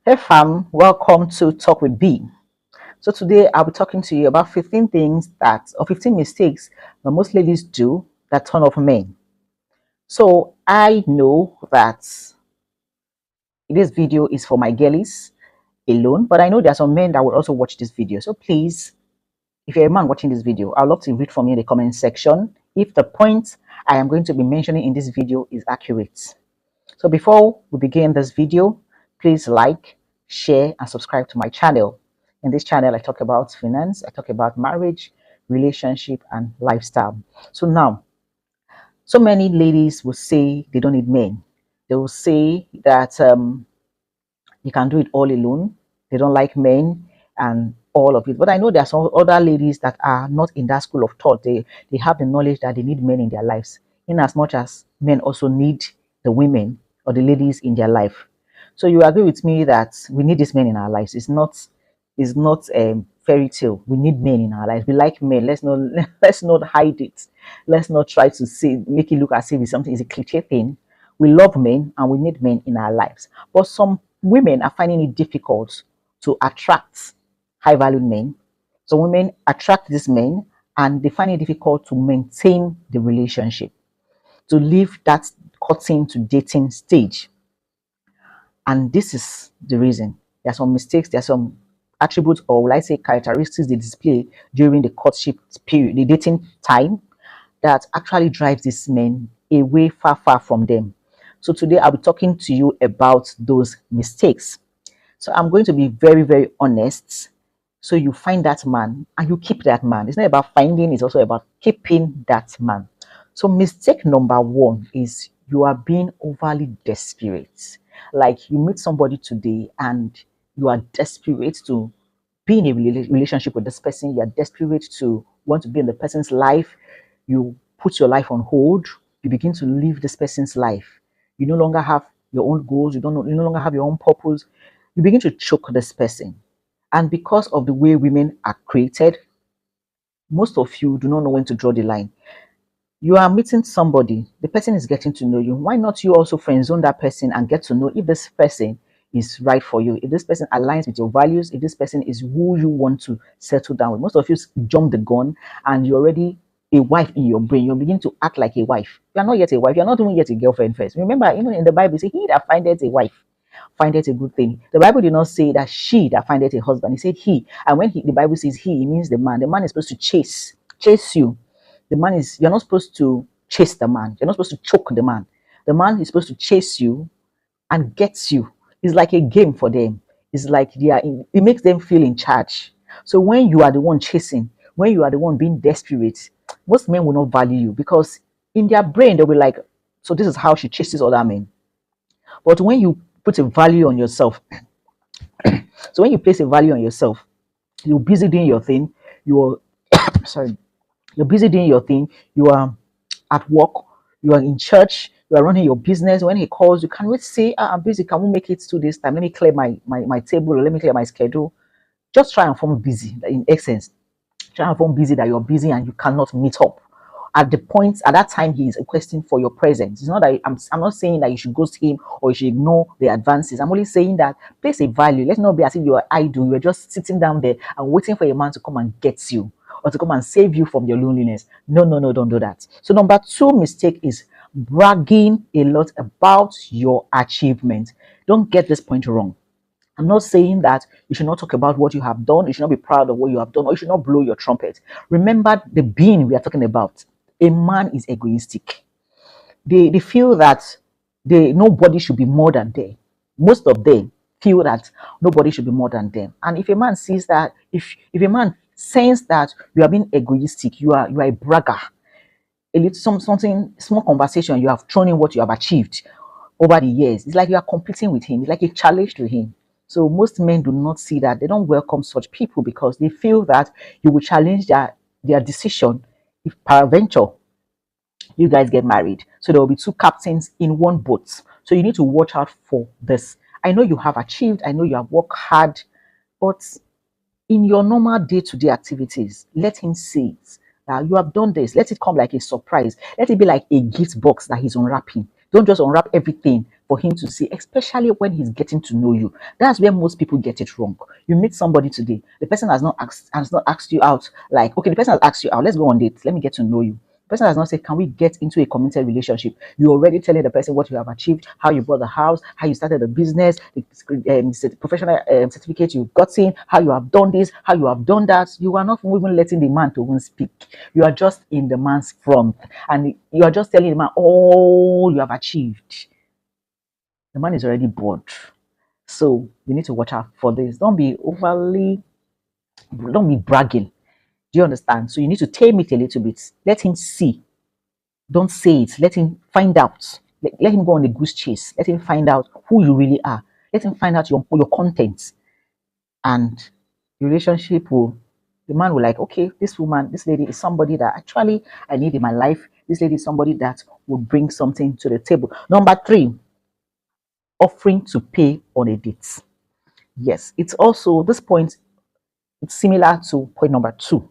Hey fam, welcome to Talk with B. So today I'll be talking to you about 15 things or 15 mistakes that most ladies do that turn off men. So I know that this video is for my girlies alone, but I know there are some men that will also watch this video. So please, if you're a man watching this video, I'd love to read from you in the comment section if the point I am going to be mentioning in this video is accurate. So before we begin this video, please like, share, and subscribe to my channel. In this channel, I talk about finance, I talk about marriage, relationship, and lifestyle. So now, so many ladies will say they don't need men. They will say that you can do it all alone. They don't like men and all of it. But I know there are some other ladies that are not in that school of thought. They have the knowledge that they need men in their lives, in as much as men also need the women or the ladies in their life. So you agree with me that we need these men in our lives. It's not fairy tale. We need men in our lives. We like men. Let's not let's not hide it. Let's not try to say make it look as if it's something is a cliche thing. We love men and we need men in our lives. But some women are finding it difficult to attract high valued men. So women attract these men and they find it difficult to maintain the relationship, to leave that courting to dating stage. And this is the reason. There are some mistakes, there are some attributes, or will I say characteristics they display during the courtship period, the dating time, that actually drives these men away far, far from them. So today I'll be talking to you about those mistakes. So I'm going to be very, very honest. So you find that man and you keep that man. It's not about finding, it's also about keeping that man. So mistake number one is you are being overly desperate. Like you meet somebody today and you are desperate to be in a relationship with this person. You are desperate to want to be in the person's life. You put your life on hold. You begin to live this person's life. You no longer have your own goals. You no longer have your own purpose. You begin to choke this person. And because of the way women are created, most of you do not know when to draw the line. You are meeting somebody, the person is getting to know you. Why not you also friend zone that person and get to know if this person is right for you, if this person aligns with your values, if this person is who you want to settle down with. Most of you jump the gun and you're already a wife in your brain. You begin to act like a wife. You are not yet a wife. You are not even yet a girlfriend first. Remember, in the Bible, it says, he that findeth a wife findeth a good thing. The Bible did not say that she that findeth a husband. It said he. And when the Bible says he, it means the man. The man is supposed to chase you. The man is, you're not supposed to chase the man. You're not supposed to choke the man. The man is supposed to chase you and gets you. It's like a game for them. It's like it makes them feel in charge. So when you are the one chasing, when you are the one being desperate, most men will not value you because in their brain they'll be like, so this is how she chases other men. But when you put a value on yourself, so when you place a value on yourself, you're busy doing your thing. You're sorry, you're busy doing your thing. You are at work. You are in church. You are running your business. When he calls, you can wait say, I'm busy. Can we make it to this time? Let me clear my table, or let me clear my schedule. Just try and form busy. In essence, try and form busy that you're busy and you cannot meet up. At that time, he is requesting for your presence. It's not that I'm not saying that you should ghost him or you should ignore the advances. I'm only saying that place a value. Let's not be as if you're idle. You're just sitting down there and waiting for a man to come and get you or to come and save you from your loneliness. No, no, no, don't do that. So number two mistake is bragging a lot about your achievement. Don't get this point wrong. I'm not saying that you should not talk about what you have done. You should not be proud of what you have done, or you should not blow your trumpet. Remember the being we are talking about. A man is egoistic. They feel that nobody should be more than them. Most of them feel that nobody should be more than them. And if a man sees that, if a man senses that you are being egoistic, you are a bragger, a little something small conversation you have thrown in what you have achieved over the years, it's like you are competing with him. It's like a challenge to him. So most men do not see that. They don't welcome such people because they feel that you will challenge their decision if peradventure you guys get married. So there will be two captains in one boat. So you need to watch out for this. I know you have achieved, I know you have worked hard, but in your normal day-to-day activities, let him see it. You have done this. Let it come like a surprise. Let it be like a gift box that he's unwrapping. Don't just unwrap everything for him to see, especially when he's getting to know you. That's where most people get it wrong. You meet somebody today, the person has not asked you out. Like, okay, the person has asked you out. Let's go on dates. Let me get to know you. The person has not said, can we get into a committed relationship? You're already telling the person what you have achieved, how you bought the house, how you started the business, the professional certificate you've gotten, how you have done this, how you have done that. You are not even letting the man to even speak. You are just in the man's front, and you are just telling the man all you have achieved. The man is already bored. So you need to watch out for this. Don't be bragging. Do you understand? So you need to tame it a little bit. Let him see. Don't say it. Let him find out. Let him go on a goose chase. Let him find out who you really are. Let him find out your content. And the relationship will, the man will like, okay, this woman, this lady is somebody that actually I need in my life. This lady is somebody that will bring something to the table. Number 3, offering to pay on a date. Yes, it's also this point, it's similar to point number 2.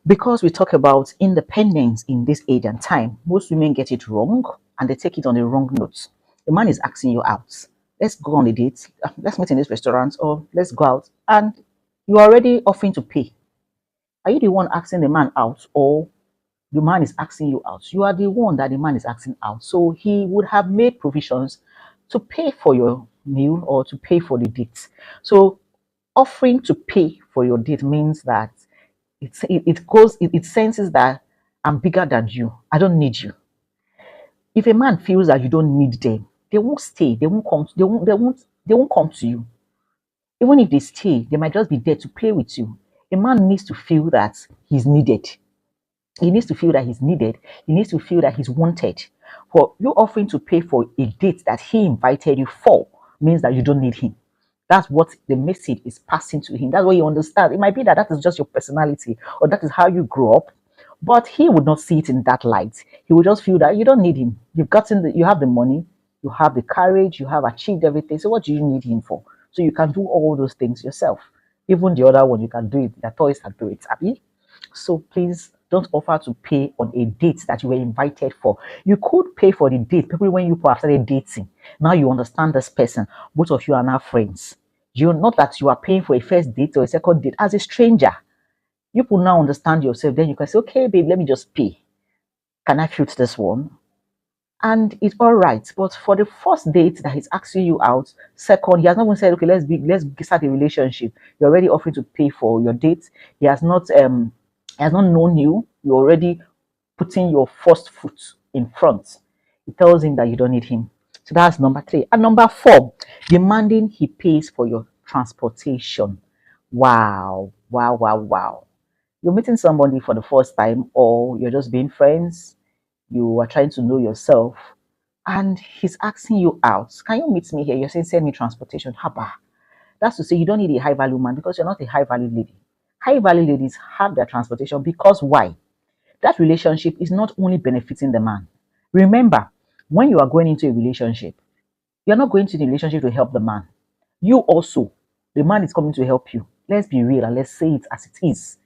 Because we talk about independence in this age and time, most women get it wrong and they take it on the wrong note. The man is asking you out. Let's go on a date. Let's meet in this restaurant or let's go out. And you're already offering to pay. Are you the one asking the man out, or the man is asking you out? You are the one that the man is asking out. So he would have made provisions to pay for your meal or to pay for the date. So offering to pay for your date means that it senses that I'm bigger than you. I don't need you. If a man feels that you don't need them, they won't stay. They won't come. They won't come to you. Even if they stay, they might just be there to play with you. A man needs to feel that he's needed. He needs to feel that he's needed. He needs to feel that he's wanted. For you offering to pay for a date that he invited you for means that you don't need him. That's what the message is passing to him. That's what you understand. It might be that that is just your personality or that is how you grew up, but he would not see it in that light. He would just feel that you don't need him. You have the money, you have the courage, you have achieved everything. So what do you need him for? So you can do all those things yourself. Even the other one, you can do it. The toys can do it. Abby? So please don't offer to pay on a date that you were invited for. You could pay for the date, probably when you have started dating. Now you understand this person. Both of you are now friends. You not that you are paying for a first date or a second date as a stranger. You will now understand yourself. Then you can say, okay, babe, let me just pay. Can I shoot this one? And it's all right. But for the first date that he's asking you out, second, he has not even said, okay, let's start a relationship. You're already offering to pay for your date. He has not known you. You're already putting your first foot in front. It tells him that you don't need him. So that's number 3. And number 4, demanding he pays for your transportation. Wow, wow, wow, wow. You're meeting somebody for the first time, or you're just being friends, you are trying to know yourself, and he's asking you out. Can you meet me here? You're saying, send me transportation. Haba. That's to say, you don't need a high value man because you're not a high value lady. High value ladies have their transportation because why? That relationship is not only benefiting the man. Remember, when you are going into a relationship, you're not going to the relationship to help the man. You also, the man is coming to help you. Let's be real and let's say it as it is.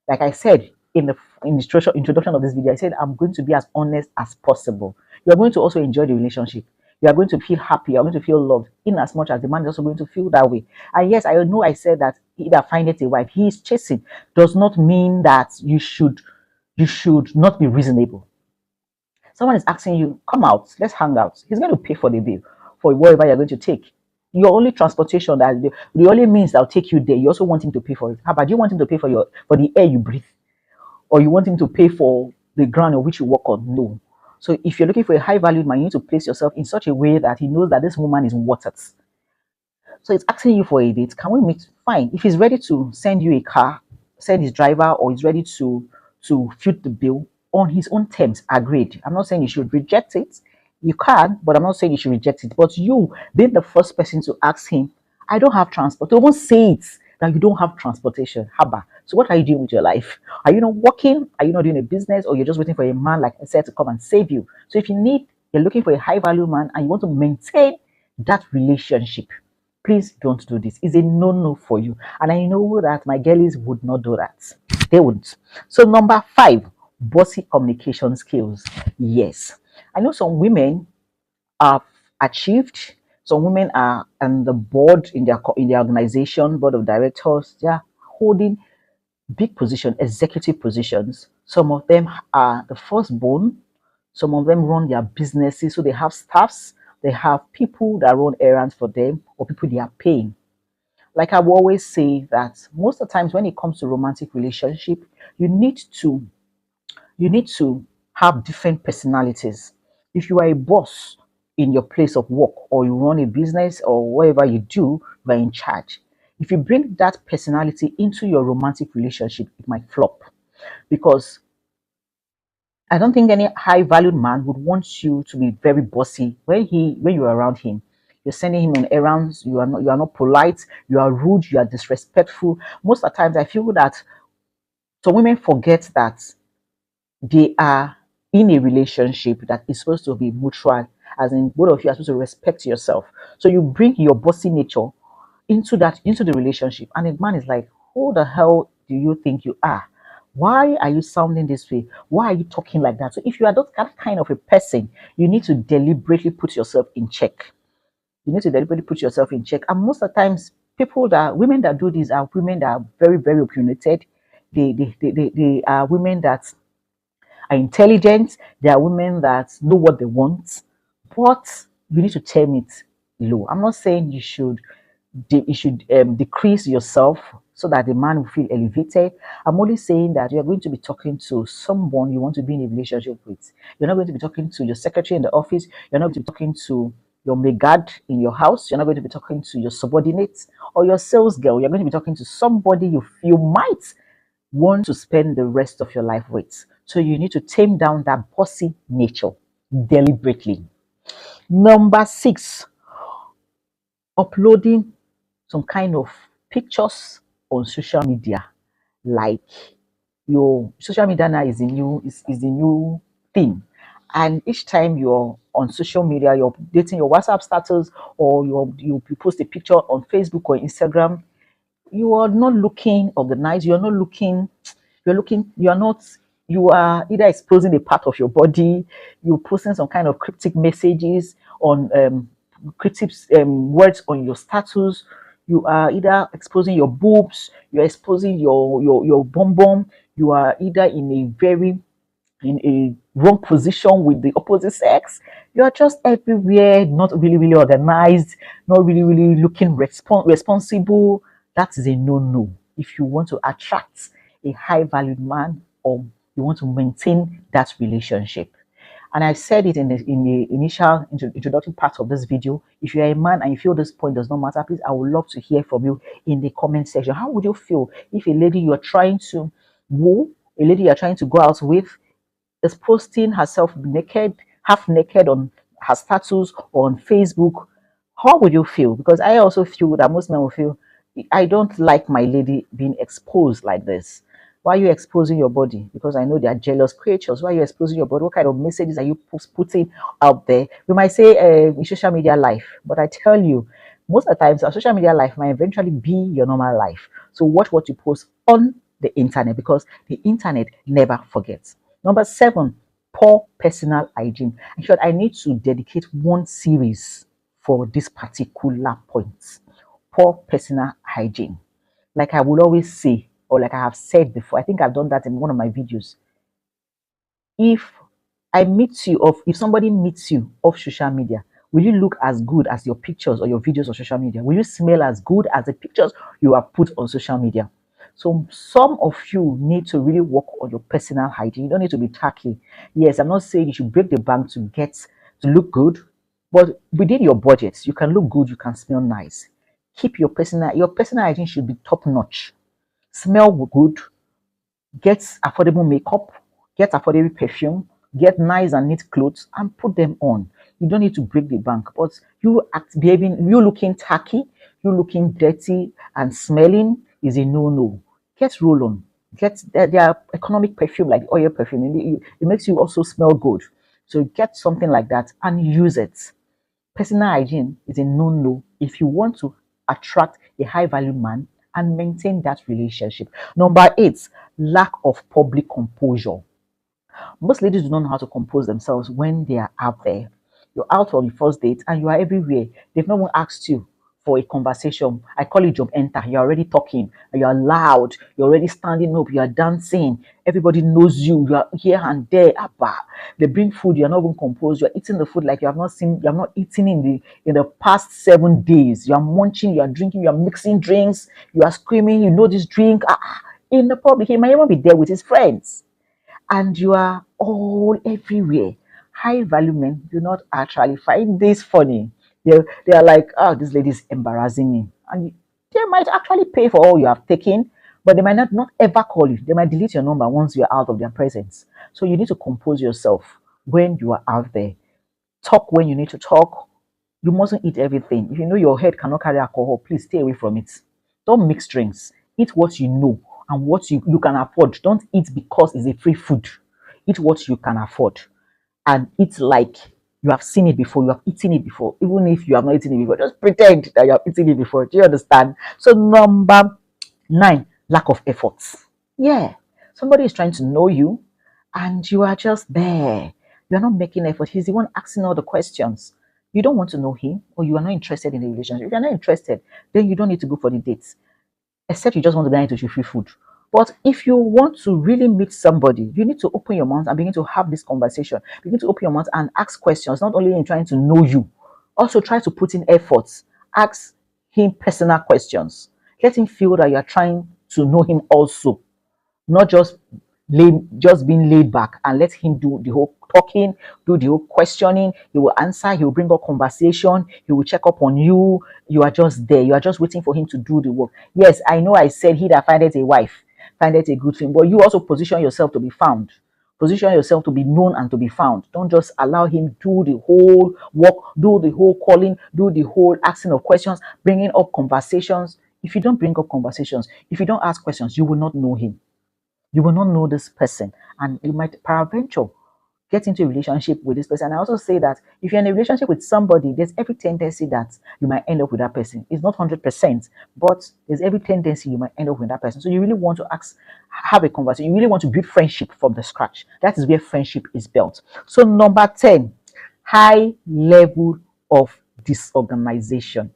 Like I said in the introduction of this video, I said I'm going to be as honest as possible. You're going to also enjoy the relationship. You are going to feel happy. You're going to feel loved in as much as the man is also going to feel that way. And yes, I know I said that he that findeth a wife, he is chasing, does not mean that you should not be reasonable. Someone is asking you, come out, let's hang out. He's going to pay for the bill for whatever you're going to take. Your only transportation, that the only means that will take you there, you also want him to pay for it. How about you want him to pay for the air you breathe? Or you want him to pay for the ground on which you walk on? No. So if you're looking for a high value man, you need to place yourself in such a way that he knows that this woman is worth it. So it's asking you for a date. Can we meet? Fine. If he's ready to send you a car, send his driver, or he's ready to foot the bill on his own terms, agreed. I'm not saying you should reject it. You can, but I'm not saying you should reject it. But you being the first person to ask him, I don't have transport. Don't say it that you don't have transportation. Haba. So what are you doing with your life? Are you not working? Are you not doing a business? Or you're just waiting for a man, like I said, to come and save you? So if you're looking for a high value man and you want to maintain that relationship, please don't do this. It's a no-no for you. And I know that my girlies would not do that. They wouldn't. So number 5, bossy communication skills. Yes. I know some women have achieved. Some women are on the board in their organization, board of directors. They are holding big position, executive positions. Some of them are the firstborn. Some of them run their businesses, so they have staffs. They have people that run errands for them, or people they are paying. Like I will always say that most of the times when it comes to romantic relationship, you need to you need to have different personalities. If you are a boss in your place of work, or you run a business, or whatever you do, you are in charge. If you bring that personality into your romantic relationship, it might flop, because I don't think any high valued man would want you to be very bossy when you're around him. You're sending him on errands, you are not polite, you are rude, you are disrespectful. Most of the times I feel that some women forget that they are in a relationship that is supposed to be mutual, as in both of you are supposed to respect yourself. So you bring your bossy nature into the relationship, and a man is like, who the hell do you think you are? Why are you sounding this way? Why are you talking like that? So if you are that kind of a person, you need to deliberately put yourself in check. You need to deliberately put yourself in check. And most of the times, women that do this are women that are very, very opinionated. They are women that are intelligent. There are women that know what they want, but you need to tame it low. I'm not saying you should decrease yourself so that the man will feel elevated. I'm only saying that you're going to be talking to someone you want to be in a relationship with. You're not going to be talking to your secretary in the office. You're not going to be talking to your maid in your house. You're not going to be talking to your subordinates or your sales girl. You're going to be talking to somebody you might want to spend the rest of your life with. So you need to tame down that bossy nature deliberately. Number six, uploading some kind of pictures on social media. Like, your social media now is the new thing. And each time you're on social media, you're updating your WhatsApp status, or you post a picture on Facebook or Instagram, you are not looking organized, you are not, you are either exposing a part of your body, you're posting some kind of cryptic messages on cryptic words on your status, you are either exposing your boobs, you're exposing your bum bum, you are either in a wrong position with the opposite sex. You are just everywhere, not really, really organized, not really, really looking responsible. That is a no no. If you want to attract a high valued man, or you want to maintain that relationship. And I said it in the initial introductory part of this video. If you are a man and you feel this point does not matter, please, I would love to hear from you in the comment section. How would you feel if a lady you are trying to woo, a lady you are trying to go out with, is posting herself naked, half naked on her status or on Facebook? How would you feel? Because I also feel that most men will feel, I don't like my lady being exposed like this. Why are you exposing your body? Because I know they are jealous creatures. Why are you exposing your body? What kind of messages are you putting out there? We might say social media life, but I tell you, most of the times, our social media life might eventually be your normal life. So watch what you post on the internet, because the internet never forgets. Number seven, poor personal hygiene. In short, I need to dedicate one series for this particular point. Poor personal hygiene. Like I would always say, or like I have said before, I think I've done that in one of my videos. If if somebody meets you off social media, will you look as good as your pictures or your videos on social media? Will you smell as good as the pictures you have put on social media? So some of you need to really work on your personal hygiene. You don't need to be tacky. Yes, I'm not saying you should break the bank to look good, but within your budget, you can look good, you can smell nice. Keep your personal hygiene should be top notch. Smell good, get affordable makeup, get affordable perfume, get nice and neat clothes, and put them on. You don't need to break the bank, but you looking tacky, you looking dirty and smelling is a no-no. Get roll on. Get their economic perfume, like oil perfume. It makes you also smell good. So get something like that and use it. Personal hygiene is a no-no if you want to attract a high-value man and maintain that relationship. Number eight, lack of public composure. Most ladies do not know how to compose themselves when they are out there. You're out for the first date and you are everywhere. They've not even asked you for a conversation. I call it job enter. You're already talking. You're loud. You're already standing up. You're dancing. Everybody knows you. You're here and there. Abba. They bring food. You're not even composed. You're eating the food like you have not seen. You have not eaten in the past 7 days. You are munching. You are drinking. You are mixing drinks. You are screaming. You know this drink. In the public, he might even be there with his friends and you are all everywhere. High value men do not actually find this funny. They are like, oh, this lady is embarrassing me. And they might actually pay for all you have taken, but they might not ever call you. They might delete your number once you're out of their presence. So you need to compose yourself when you are out there. Talk when you need to talk. You mustn't eat everything. If you know your head cannot carry alcohol, please stay away from it. Don't mix drinks. Eat what you know and what you can afford. Don't eat because it's a free food. Eat what you can afford and eat like you have seen it before, you have eaten it before. Even if you have not eaten it before, just pretend that you have eaten it before. Do you understand? So, number 9, lack of efforts. Yeah, somebody is trying to know you and you are just there. You are not making effort. He's the one asking all the questions. You don't want to know him or you are not interested in the relationship. If you're not interested, then you don't need to go for the dates, except you just want to get into free food. But if you want to really meet somebody, you need to open your mouth and begin to have this conversation. Begin to open your mouth and ask questions, not only in trying to know you, also try to put in efforts. Ask him personal questions. Let him feel that you are trying to know him also, not just being laid back and let him do the whole talking, do the whole questioning. He will answer, he will bring up conversation, he will check up on you. You are just there, you are just waiting for him to do the work. Yes, I know I said he that findeth a wife findeth a good thing, but you also position yourself to be found. Position yourself to be known and to be found. Don't just allow him do the whole work, do the whole calling, do the whole asking of questions, bringing up conversations. If you don't bring up conversations, if you don't ask questions, you will not know him. You will not know this person, and you might peradventure get into a relationship with this person. And I also say that if you're in a relationship with somebody, there's every tendency that you might end up with that person. It's not 100%, but there's every tendency you might end up with that person. So you really want to have a conversation. You really want to build friendship from the scratch. That is where friendship is built. So number 10, high level of disorganization.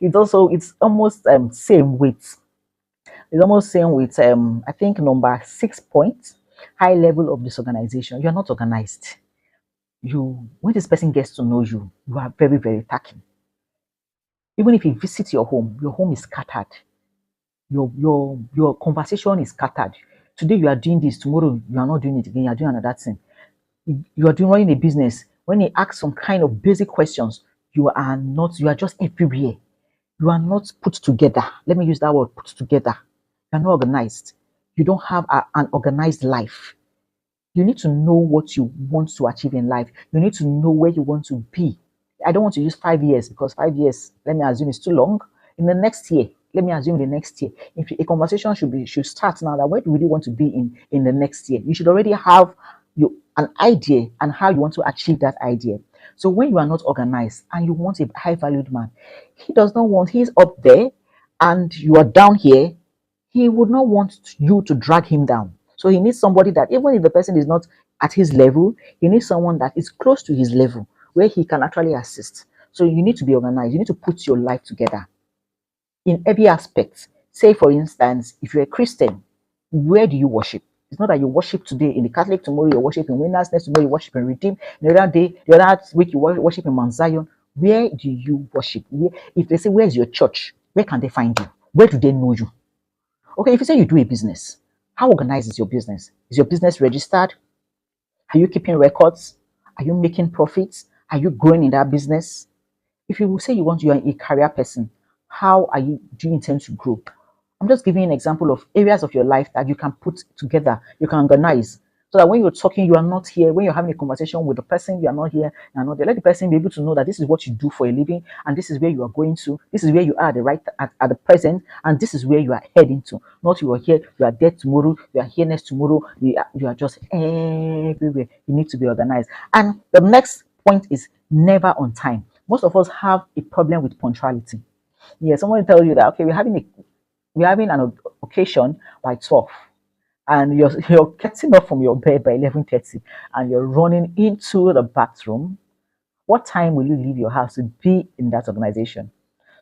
It's almost same with it's almost same with I think number 6 points, high level of disorganization. You're not organized. You When this person gets to know you, you are very, very tacky. Even if he visits your home is scattered. Your conversation is scattered. Today you are doing this, tomorrow you are not doing it again, you are doing another thing. You are doing running a business. When he asks some kind of basic questions, you are just everywhere. You are not put together. Let me use that word, put together. You are not organized. You don't have an organized life. You need to know what you want to achieve in life. You need to know where you want to be. I don't want to use 5 years because 5 years, let me assume, is too long. In the next year, let me assume the next year. If a conversation should start now, that where do you want to be in the next year? You should already have an idea and how you want to achieve that idea. So when you are not organized and you want a high valued man, he's up there and you are down here, he would not want you to drag him down. So he needs somebody that, even if the person is not at his level, he needs someone that is close to his level where he can actually assist. So you need to be organized. You need to put your life together in every aspect. Say, for instance, if you're a Christian, where do you worship? It's not that you worship today in the Catholic, tomorrow you worship in Winners, next tomorrow you worship in Redeem, the other week you worship in Mount Zion. Where do you worship? If they say, where's your church? Where can they find you? Where do they know you? Okay, if you say you do a business, how organized is your business? Is your business registered? Are you keeping records? Are you making profits? Are you growing in that business? If you say you are a career person, do you intend to grow? I'm just giving you an example of areas of your life that you can put together, you can organize. So that when you're talking, you are not here. When you're having a conversation with the person, you are not here, you are not there. Let the person be able to know that this is what you do for a living, and this is where you are going to. This is where you are at the present, and this is where you are heading to. Not you are here, you are there tomorrow, you are here next tomorrow. You are just everywhere. You need to be organized. And the next point is never on time. Most of us have a problem with punctuality. Yeah, someone will tell you that okay, we're having an occasion by 12. and you're getting up from your bed by 11:30 and you're running into the bathroom, what time will you leave your house to be in that organization?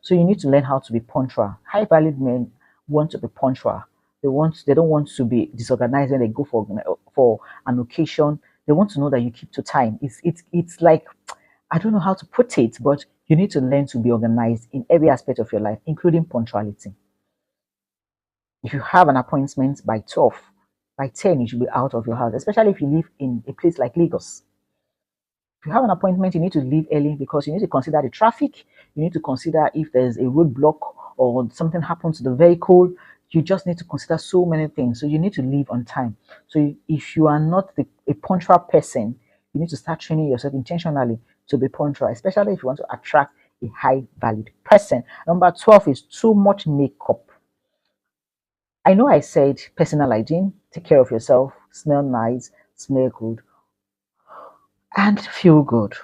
So you need to learn how to be punctual. High valued men want to be punctual. They don't want to be disorganized when they go for an occasion. They want to know that you keep to time. It's like, I don't know how to put it, but you need to learn to be organized in every aspect of your life, including punctuality. If you have an appointment by 12, by 10 you should be out of your house, especially if you live in a place like Lagos. If you have an appointment, you need to leave early because you need to consider the traffic. You need to consider if there's a roadblock or something happens to the vehicle. You just need to consider so many things. So you need to leave on time. So if you are not a punctual person, you need to start training yourself intentionally to be punctual, especially if you want to attract a high valued person. Number 12 is too much makeup. I know I said personal hygiene, take care of yourself, smell nice, smell good, and feel good.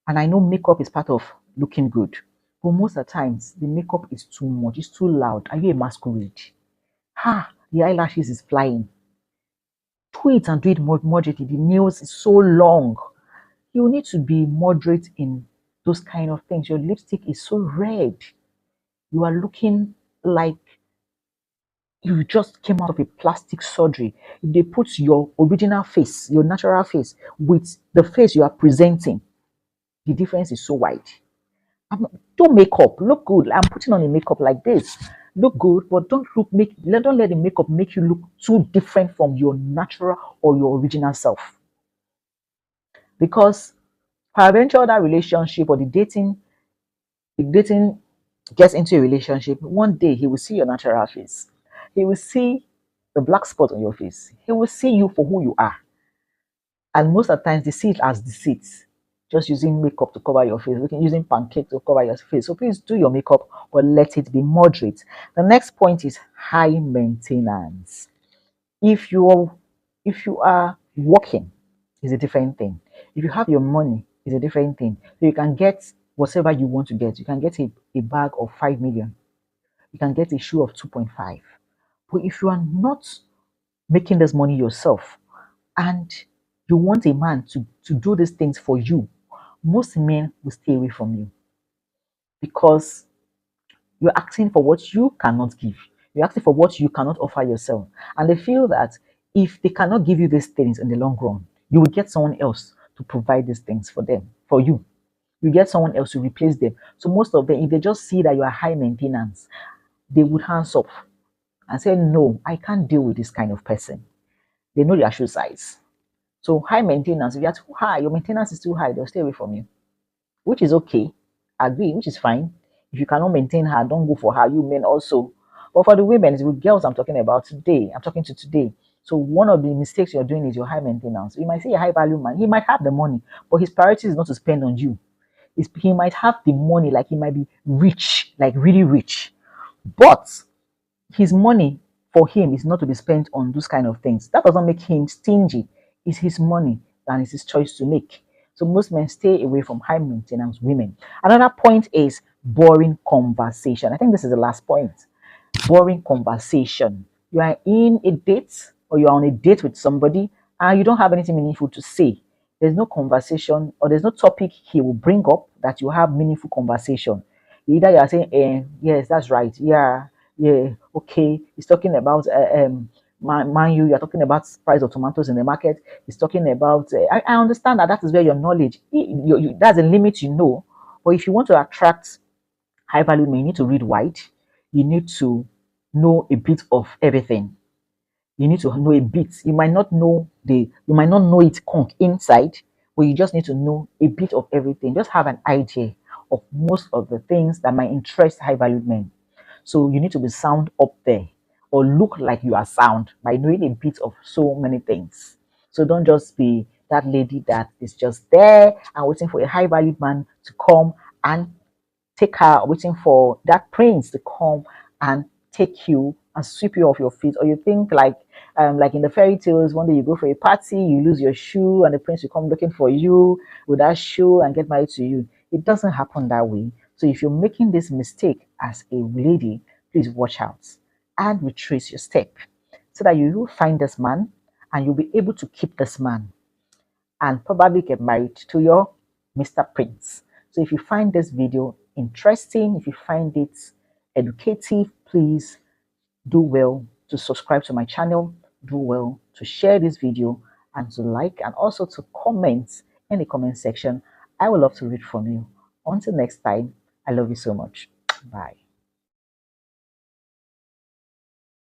And I know makeup is part of looking good. But most of the times, the makeup is too much. It's too loud. Are you a masquerade? Ha! The eyelashes is flying. Do it and do it moderately. The nails is so long. You need to be moderate in those kind of things. Your lipstick is so red. You are looking like you just came out of a plastic surgery. If they put your original face, your natural face, with the face you are presenting, the difference is so wide. Don't make up. Look good. I'm putting on a makeup like this. Look good, but don't let the makeup make you look too different from your natural or your original self. Because peradventure that relationship or the dating gets into a relationship, one day he will see your natural face. He will see the black spot on your face. He will see you for who you are. And most of the times they see it as deceit, just using makeup to cover your face, using pancake to cover your face. So please do your makeup, but let it be moderate. The next point is high maintenance. If you if you are working, is a different thing. If you have your money, is a different thing. So you can get whatever you want to get. You can get a bag of 5 million. You can get a shoe of 2.5. But if you are not making this money yourself, and you want a man to do these things for you, most men will stay away from you because you're asking for what you cannot give. You're asking for what you cannot offer yourself. And they feel that if they cannot give you these things in the long run, you will get someone else to provide these things for them, for you. You get someone else to replace them. So most of them, if they just see that you are high maintenance, they would hands up and say, no, I can't deal with this kind of person. They know their shoe size. So high maintenance, if you're too high, your maintenance is too high, they'll stay away from you, which is okay. Agree, which is fine. If you cannot maintain her, don't go for her. You men also. But for the women, it's with girls I'm talking about today. I'm talking to today. So one of the mistakes you're doing is your high maintenance. You might say a high value man. He might have the money, but his priority is not to spend on you. He might have the money, like he might be rich, like really rich. But his money for him is not to be spent on those kind of things. That doesn't make him stingy. It's his money and it's his choice to make. So most men stay away from high maintenance women. Another point is boring conversation. I think this is the last point. Boring conversation. You are in a date or you're on a date with somebody and you don't have anything meaningful to say. There's no conversation or there's no topic he will bring up that you have meaningful conversation. Either you are saying, yes, that's right. Yeah, yeah, okay. He's talking about man, you're talking about price of tomatoes in the market. He's talking about, I understand that that is where your knowledge, that's a limit, But if you want to attract high value men, you need to read wide. You need to know a bit of everything. You need to know a bit. You might not know it conk inside, but you just need to know a bit of everything. Just have an idea of most of the things that might interest high valued men. So you need to be sound up there or look like you are sound by knowing a bit of so many things. So don't just be that lady that is just there and waiting for a high valued man to come and take her, waiting for that prince to come and take you and sweep you off your feet. Or you think like in the fairy tales, one day you go for a party, you lose your shoe, and the prince will come looking for you with that shoe and get married to you. It doesn't happen that way. So if you're making this mistake as a lady, please watch out and retrace your step. so that you will find this man and you'll be able to keep this man and probably get married to your Mr. Prince. So if you find this video interesting, if you find it educative, please do well to subscribe to my channel, do well to share this video and to like and also to comment in the comment section. I would love to read from you. Until next time, I love you so much. Bye.